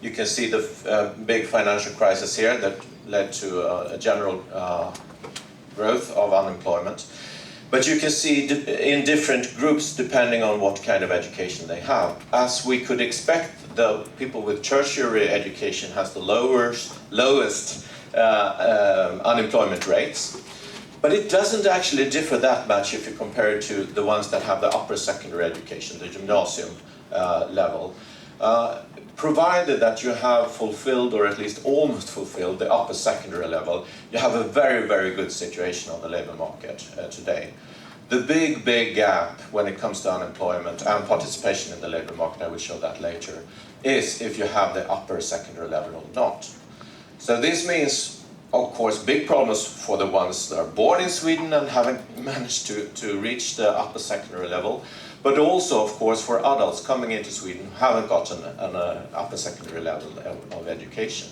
You can see the big financial crisis here that led to a general growth of unemployment. But you can see in different groups depending on what kind of education they have. As we could expect, the people with tertiary education has the lowest unemployment rates. But it doesn't actually differ that much if you compare it to the ones that have the upper secondary education, the gymnasium level. Provided that you have fulfilled, or at least almost fulfilled, the upper secondary level, you have a very, very good situation on the labor market today. The big gap when it comes to unemployment and participation in the labor market, I will show that later, is if you have the upper secondary level or not. So this means, of course, big problems for the ones that are born in Sweden and haven't managed to reach the upper secondary level, but also, of course, for adults coming into Sweden who haven't gotten an upper secondary level of education.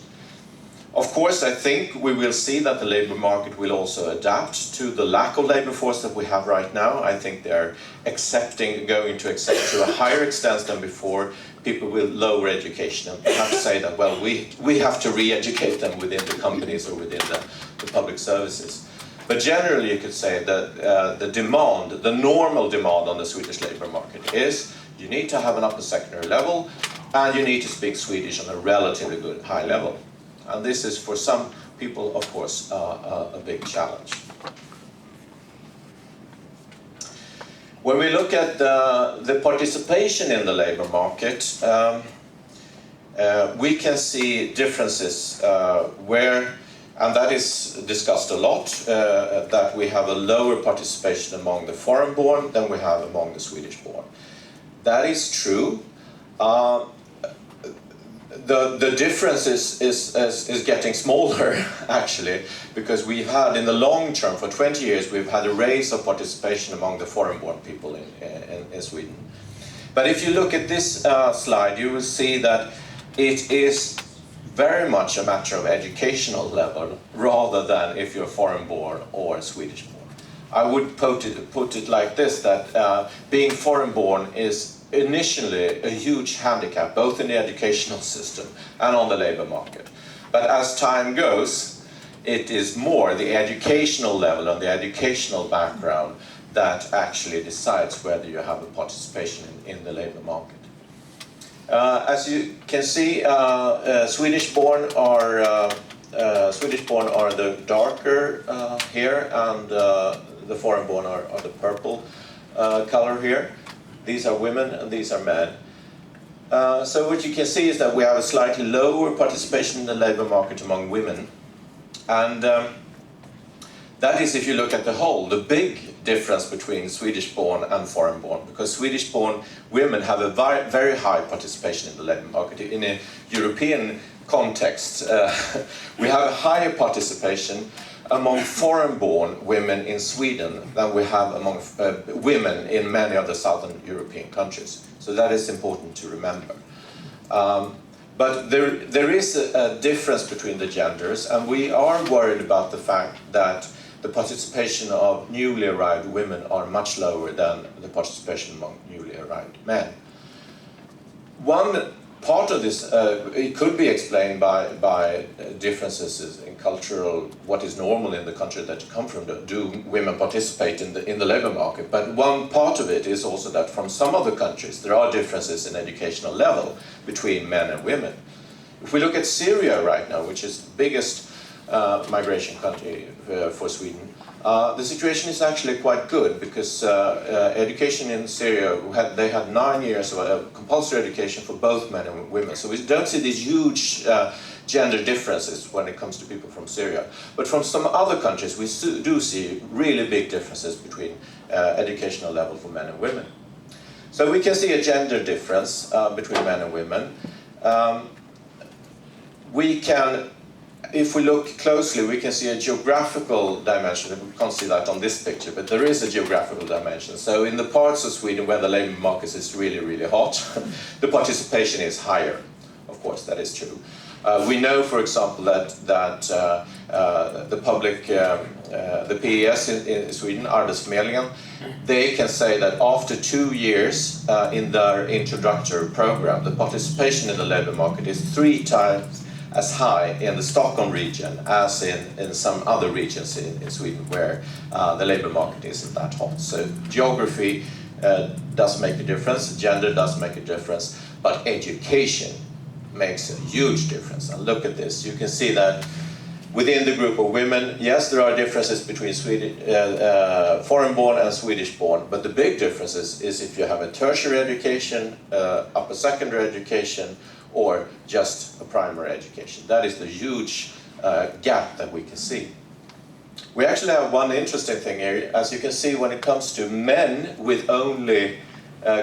Of course, I think we will see that the labor market will also adapt to the lack of labor force that we have right now. I think they're going to accept to a higher extent than before people with lower education, and have to say that, well, we have to re-educate them within the companies or within the public services. But generally you could say that the normal demand on the Swedish labor market is you need to have an upper secondary level and you need to speak Swedish on a relatively good high level. And this is for some people, of course, a big challenge. When we look at the participation in the labor market, we can see differences and that is discussed a lot, that we have a lower participation among the foreign-born than we have among the Swedish-born. That is true. The difference is getting smaller, actually, because we've had, in the long term, for 20 years, we've had a raise of participation among the foreign-born people in Sweden. But if you look at this slide, you will see that it is very much a matter of educational level, rather than if you're foreign-born or Swedish-born. I would put it like this, that being foreign-born is initially a huge handicap, both in the educational system and on the labor market. But as time goes, it is more the educational level and the educational background that actually decides whether you have a participation in the labor market. As you can see, Swedish-born are the darker here, and the foreign-born are the purple color here. These are women and these are men. So what you can see is that we have a slightly lower participation in the labor market among women. And that is, if you look at the whole, the big difference between Swedish-born and foreign-born, because Swedish-born women have a very high participation in the labor market. In a European context, we have a higher participation among foreign-born women in Sweden than we have among women in many of the southern European countries. So that is important to remember. But there is a difference between the genders, and we are worried about the fact that the participation of newly arrived women are much lower than the participation among newly arrived men. One part of this, it could be explained by differences in cultural, what is normal in the country that you come from. Do women participate in the labor market? But one part of it is also that from some other countries there are differences in educational level between men and women. If we look at Syria right now, which is the biggest migration country for Sweden, the situation is actually quite good, because education in Syria, they had 9 years of compulsory education for both men and women. So we don't see these huge gender differences when it comes to people from Syria. But from some other countries, we do see really big differences between educational level for men and women. So we can see a gender difference between men and women. If we look closely, we can see a geographical dimension. We can't see that on this picture, but there is a geographical dimension. So in the parts of Sweden where the labor market is really, really hot, the participation is higher. Of course, that is true. We know, for example, that the public the PES in Sweden, Arbetsförmedlingen, they can say that after 2 years in their introductory program, the participation in the labor market is 3 times as high in the Stockholm region as in some other regions in Sweden where the labor market isn't that hot. So geography does make a difference, gender does make a difference, but education makes a huge difference. And look at this, you can see that within the group of women, yes, there are differences between foreign-born and Swedish-born, but the big difference is if you have a tertiary education, upper secondary education, or just a primary education. That is the huge gap that we can see. We actually have one interesting thing here. As you can see, when it comes to men with only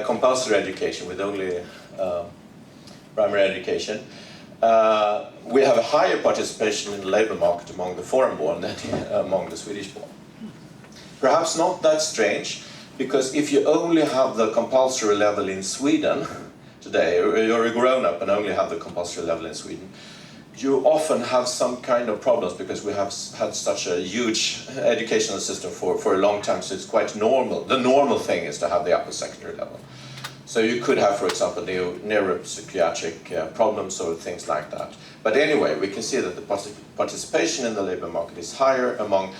compulsory education, with only primary education, we have a higher participation in the labor market among the foreign-born than among the Swedish-born. Perhaps not that strange, because if you only have the compulsory level in Sweden today, or you're a grown-up and only have the compulsory level in Sweden, you often have some kind of problems because we have had such a huge educational system for a long time, so it's quite normal. The normal thing is to have the upper secondary level. So you could have, for example, neuropsychiatric problems or things like that. But anyway, we can see that the participation in the labor market is higher among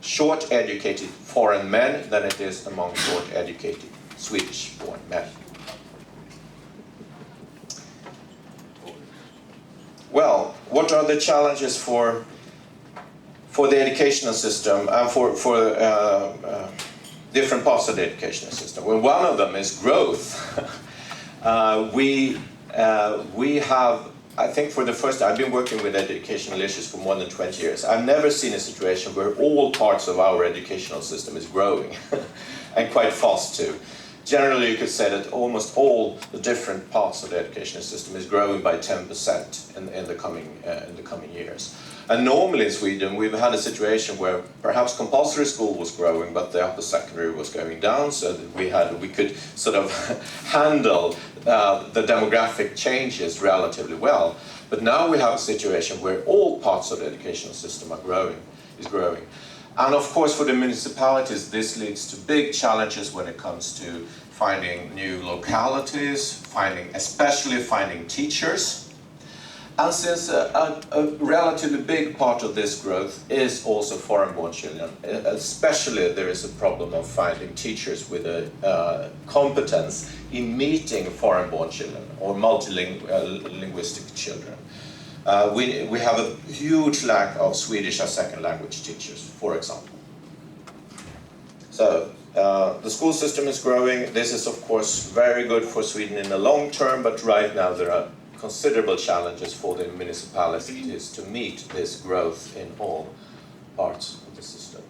short-educated foreign men than it is among short-educated Swedish-born men. Well, what are the challenges for the educational system and for different parts of the educational system? Well, one of them is growth. We have, I think for the first time, I've been working with educational issues for more than 20 years. I've never seen a situation where all parts of our educational system is growing, and quite fast too. Generally, you could say that almost all the different parts of the educational system is growing by 10% in the coming years. And normally in Sweden, we've had a situation where perhaps compulsory school was growing, but the upper secondary was going down, so that we could sort of handle the demographic changes relatively well. But now we have a situation where all parts of the educational system is growing. And of course, for the municipalities, this leads to big challenges when it comes to finding new localities, especially finding teachers. And since a relatively big part of this growth is also foreign-born children, especially there is a problem of finding teachers with a competence in meeting foreign-born children or multilingualistic children. We have a huge lack of Swedish as second language teachers, for example. So the school system is growing. This is of course very good for Sweden in the long term, but right now there are considerable challenges for the municipalities to meet this growth in all parts of the system.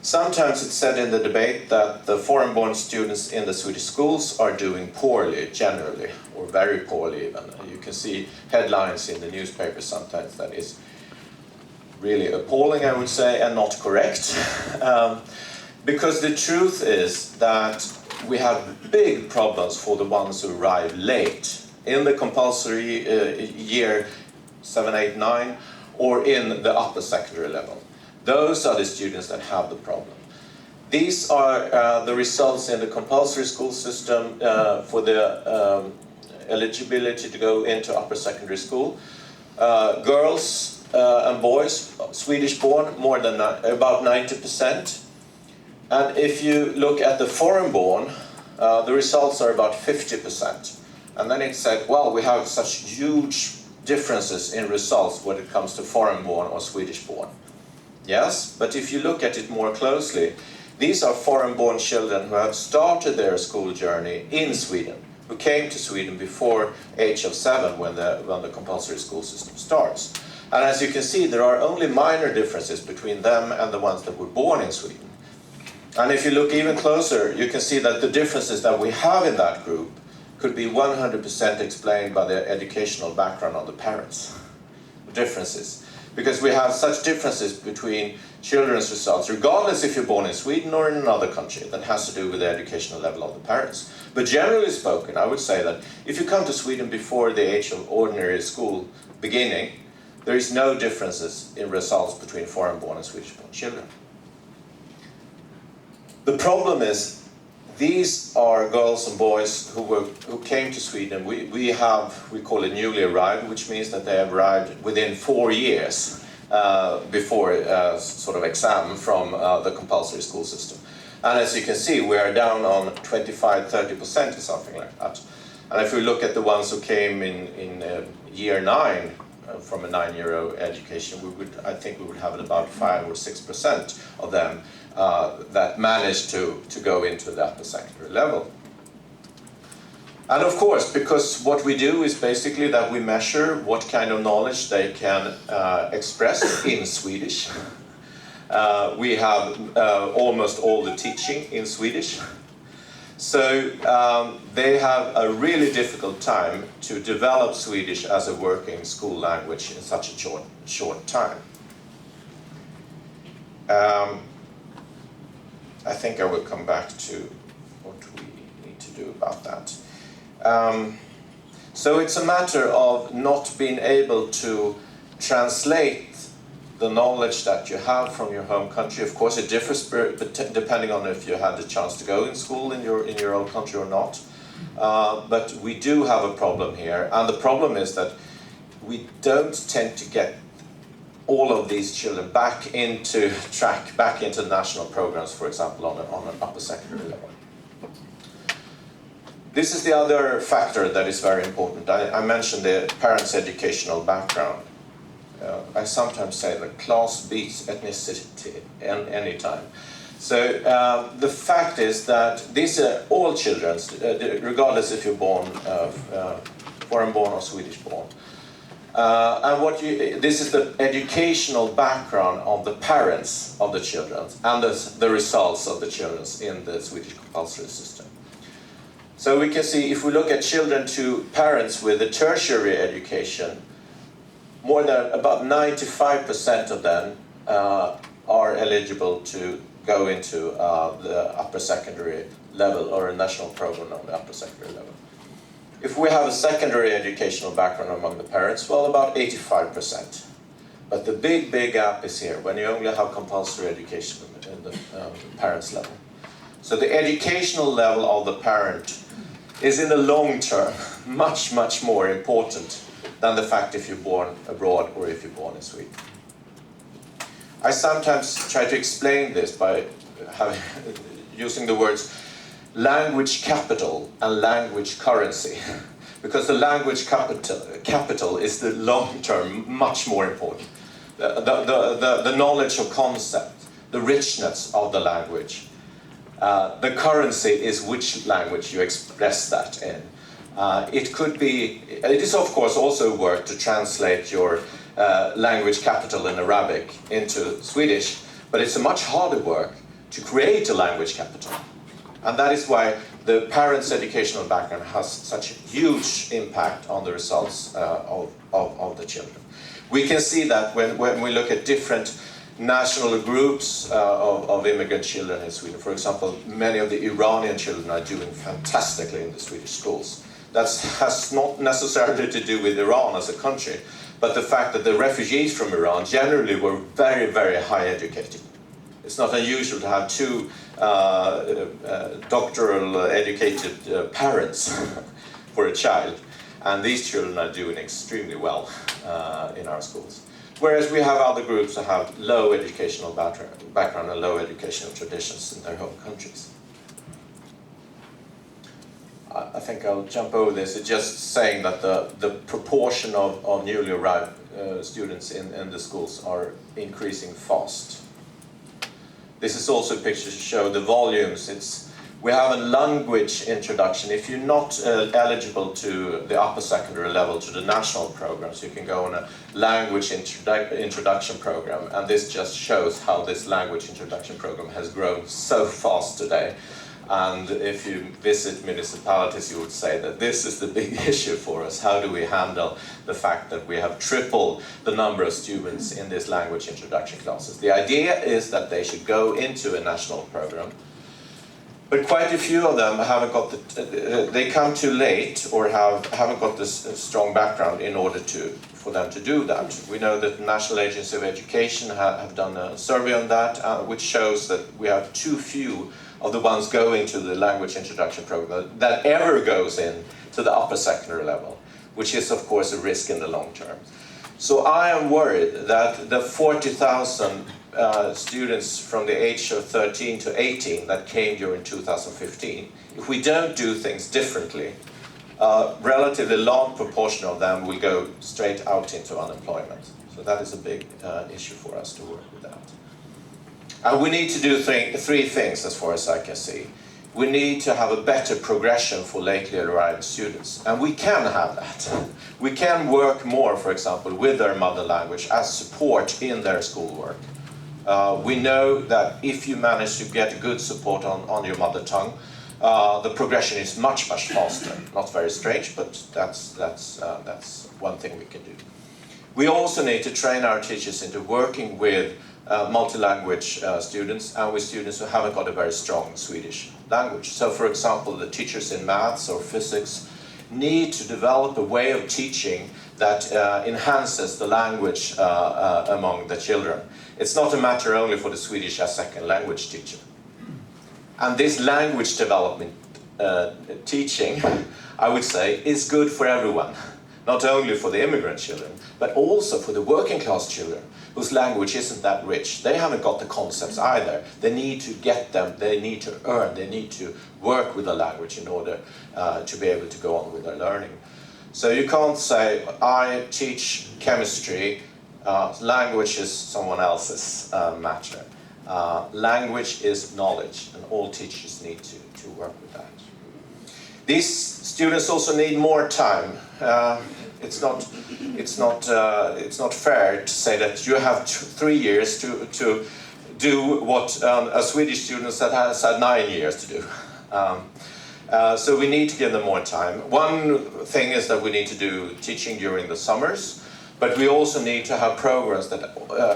Sometimes it's said in the debate that the foreign-born students in the Swedish schools are doing poorly, generally, or very poorly even. You can see headlines in the newspapers sometimes that is really appalling, I would say, and not correct. Because the truth is that we have big problems for the ones who arrive late in the compulsory year 7, 8, 9, or in the upper secondary level. Those are the students that have the problem. These are the results in the compulsory school system for the eligibility to go into upper secondary school. Girls and boys, Swedish-born, more than about 90%. And if you look at the foreign-born, the results are about 50%. And then it said, well, we have such huge differences in results when it comes to foreign-born or Swedish-born. Yes, but if you look at it more closely, these are foreign-born children who have started their school journey in Sweden, who came to Sweden before age of 7 when the compulsory school system starts. And as you can see, there are only minor differences between them and the ones that were born in Sweden. And if you look even closer, you can see that the differences that we have in that group could be 100% explained by the educational background of the parents. Differences. Because we have such differences between children's results, regardless if you're born in Sweden or in another country, that has to do with the educational level of the parents. But generally spoken, I would say that if you come to Sweden before the age of ordinary school beginning, there is no differences in results between foreign-born and Swedish-born children. The problem is, these are girls and boys who came to Sweden. We call it newly arrived, which means that they have arrived within 4 years before sort of exam from the compulsory school system. And as you can see, we are down on 25-30% or something like that. And if we look at the ones who came in year 9 from a 9-year education, I think we would have about 5 or 6% of them that managed to go into the upper secondary level. And of course, because what we do is basically that we measure what kind of knowledge they can express in Swedish. We have almost all the teaching in Swedish. So they have a really difficult time to develop Swedish as a working school language in such a short time. I think I will come back to what we need to do about that. So it's a matter of not being able to translate the knowledge that you have from your home country. Of course, it differs depending on if you had the chance to go in school in your own country or not. But we do have a problem here, and the problem is that we don't tend to get all of these children back into national programs, for example, on an upper secondary level. This is the other factor that is very important. I mentioned the parents' educational background. I sometimes say that class beats ethnicity any time. So the fact is that these are all children, regardless if you're born foreign-born or Swedish-born. And this is the educational background of the parents of the children and the results of the children in the Swedish compulsory system. So we can see, if we look at children to parents with a tertiary education, more than about 95% of them are eligible to go into the upper secondary level or a national program on the upper secondary level. If we have a secondary educational background among the parents, well, about 85%. But the big gap is here, when you only have compulsory education in the parents' level. So the educational level of the parent is in the long term much more important than the fact if you're born abroad or if you're born in Sweden. I sometimes try to explain this by using the words language capital and language currency, because the language capital is the long term much more important. The knowledge of concept, the richness of the language. The currency is which language you express that in. It is of course also work to translate your language capital in Arabic into Swedish, but it's a much harder work to create a language capital. And that is why the parents' educational background has such a huge impact on the results of the children. We can see that when we look at different national groups of immigrant children in Sweden. For example, many of the Iranian children are doing fantastically in the Swedish schools. That has not necessarily to do with Iran as a country, but the fact that the refugees from Iran generally were very high educated. It's not unusual to have two doctoral educated parents for a child, and these children are doing extremely well in our schools. Whereas we have other groups that have low educational background and low educational traditions in their home countries. I think I'll jump over this. It's just saying that the proportion of newly arrived students in the schools are increasing fast. This is also a picture to show the volumes. We have a language introduction. If you're not eligible to the upper secondary level, to the national programs, you can go on a language introduction program. And this just shows how this language introduction program has grown so fast today. And if you visit municipalities, you would say that this is the big issue for us. How do we handle the fact that we have tripled the number of students in these language introduction classes? The idea is that they should go into a national program. But quite a few of them haven't got they come too late or haven't got this strong background in order for them to do that. We know that the National Agency of Education have done a survey on that, which shows that we have too few of the ones going to the language introduction program that ever goes in to the upper secondary level, which is of course a risk in the long term. So I am worried that the 40,000 students from the age of 13 to 18 that came during 2015, if we don't do things differently, relatively long proportion of them will go straight out into unemployment. So that is a big issue for us to work with that. And we need to do three things as far as I can see. We need to have a better progression for lately arrived students. And we can have that. We can work more, for example, with their mother language as support in their schoolwork. We know that if you manage to get good support on your mother tongue, the progression is much faster. Not very strange, but that's one thing we can do. We also need to train our teachers into working with multi-language students and with students who haven't got a very strong Swedish language. So for example, the teachers in maths or physics need to develop a way of teaching that enhances the language among the children. It's not a matter only for the Swedish as second language teacher. And this language development teaching, I would say, is good for everyone. Not only for the immigrant children, but also for the working class children whose language isn't that rich. They haven't got the concepts either. They need to get them, they need to earn, they need to work with the language in order to be able to go on with their learning. So you can't say, I teach chemistry, language is someone else's matter. Language is knowledge, and all teachers need to work with that. These students also need more time. It's not fair to say that you have 3 years to do what a Swedish student that has had 9 years to do. So we need to give them more time. One thing is that we need to do teaching during the summers, but we also need to have programs that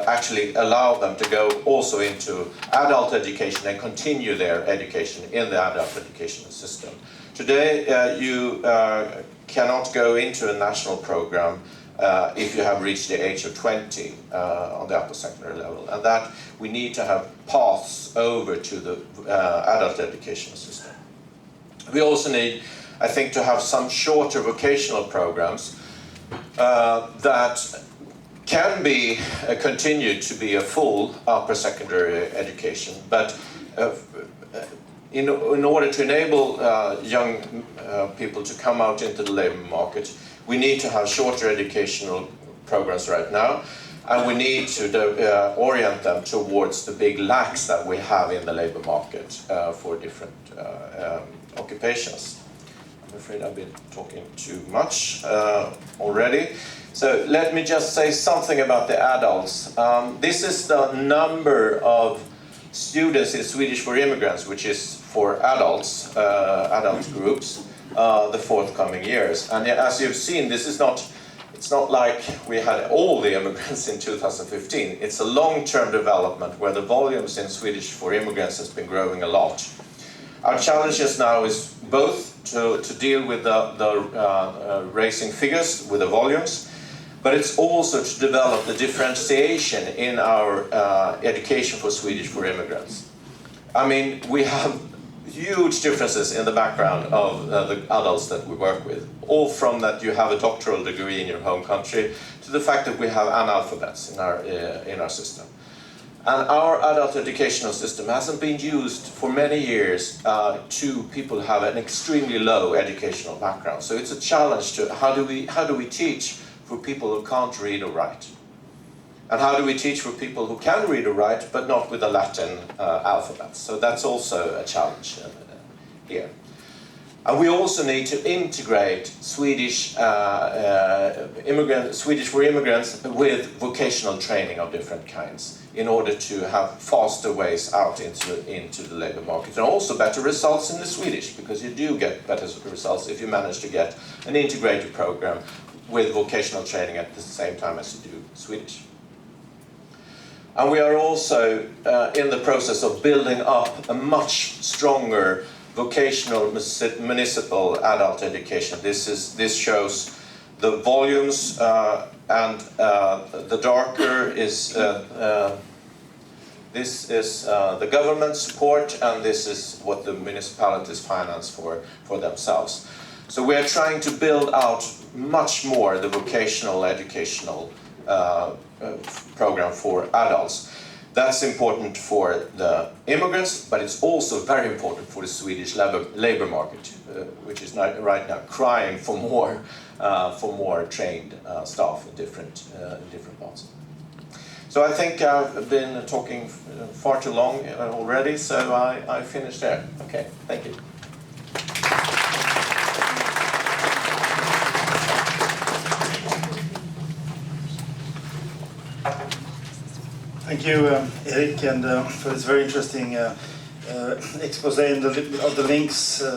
actually allow them to go also into adult education and continue their education in the adult educational system. Today, you cannot go into a national program if you have reached the age of 20 on the upper secondary level, and that we need to have paths over to the adult educational system. We also need, I think, to have some shorter vocational programs that can be continued to be a full upper secondary education, but in order to enable young people to come out into the labor market, we need to have shorter educational programs right now, and we need to orient them towards the big lacks that we have in the labor market for different occupations. I'm afraid I've been talking too much already. So let me just say something about the adults. This is the number of students in Swedish for immigrants, which is for adults, adult groups, the forthcoming years. And as you've seen, this is it's not like we had all the immigrants in 2015. It's a long-term development where the volumes in Swedish for immigrants has been growing a lot. Our challenges now is both to deal with the raising figures with the volumes, but it's also to develop the differentiation in our education for Swedish for immigrants. I mean, we have huge differences in the background of the adults that we work with, all from that you have a doctoral degree in your home country to the fact that we have analphabets in our system. And our adult educational system hasn't been used for many years to people who have an extremely low educational background. So it's a challenge to how do we teach for people who can't read or write? And how do we teach for people who can read or write, but not with the Latin alphabet? So that's also a challenge here. And we also need to integrate Swedish for immigrants with vocational training of different kinds in order to have faster ways out into the labor market, and also better results in the Swedish, because you do get better results if you manage to get an integrated program with vocational training at the same time as you do Swedish. And we are also in the process of building up a much stronger vocational municipal adult education. This shows the volumes and the darker is this is the government support, and this is what the municipalities finance for themselves. So we are trying to build out much more the vocational educational program for adults. That's important for the immigrants, but it's also very important for the Swedish labor market, which is right now crying for more trained staff in different parts. So I think I've been talking far too long already, so I finished there. Okay, thank you. Thank you, Erik, and for this very interesting expose of the links